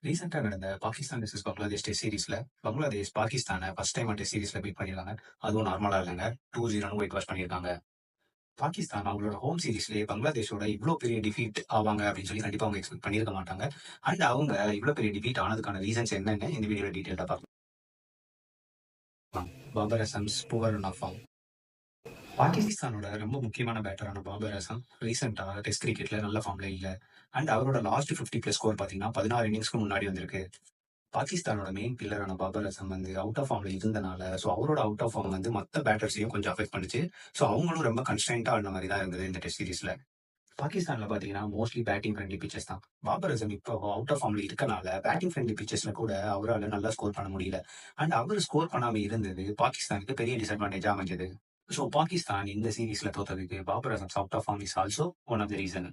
ரீசென்ட்டா நடந்த Pakistan versus Bangladesh test சீரிஸ்ல, Bangladesh பாகிஸ்தான first டைமா டெஸ்ட் சீரிஸ்ல பீட் பண்ணியிருக்காங்க. அதுவும் நார்மலா இல்லங்க. 2-0ன்னு ஒயிட் வாஷ் பண்ணியிருக்காங்க. பாகிஸ்தான் அவங்களோட ஹோம் சீரிஸ்லயே பங்களாதேஷோட இவ்ளோ பெரிய டிஃபீட் ஆவாங்க அப்படின்னு சொல்லி கண்டிப்பா அவங்க எக்ஸ்பெக்ட் பண்ணியிருக்க மாட்டாங்க. அண்ட் அவங்க இவ்ளோ பெரிய டிஃபீட் ஆனதுக்கான ரீசன்ஸ் என்னன்னு இந்த வீடியோல டீடைல்டா பார்க்கலாம். Babar Azam's poor run of form. பாகிஸ்தானோட ரொம்ப முக்கியமான பேட்டரான பாபர் அசம் ரீசென்ட்டா டெஸ்ட் கிரிக்கெட்ல நல்ல ஃபார்ம்ல இல்ல. அண்ட் அவரோட லாஸ்ட் 50+ ஸ்கோர் பார்த்தீங்கன்னா 16 இன்னிங்ஸ்க்கு முன்னாடி வந்திருக்கு. பாகிஸ்தானோட மெயின் பில்லரான பாபர் அசம் அவுட் ஆஃப் ஃபார்ம்ல இருந்தனால, அவரோட அவுட் ஆஃப் ஃபார்ம் மத்த பேட்டர்ஸையும் கொஞ்சம் அஃபெக்ட் பண்ணுச்சு. அவங்களும் ரொம்ப கன்ஸ்ட்ரெயின்ட்டா ஆடுன மாரி தான் இருந்தது இந்த டெஸ்ட் சீரிஸ்ல. பாகிஸ்தான்ல பாத்தீங்கன்னா, மோஸ்ட்லி பேட்டிங் ஃப்ரெண்ட்லி பிச்சஸ் தான். பாபர் அசம் இப்போ அவுட் ஆஃப் ஃபார்ம்ல இருக்கனால, பேட்டிங் ஃப்ரெண்ட்லி பிச்சஸ்ல கூட அவரால நல்லா ஸ்கோர் பண்ண முடியல. அண்ட் அவரு ஸ்கோர் பண்ணாம இருந்தது பாகிஸ்தானுக்கு பெரிய டிஸ்அட்வான்டேஜா அமைஞ்சது. பாகிஸ்தான் இந்த சீரிஸ்ல தோத்ததுக்கு Babar Azam's out of form is also one of the reason.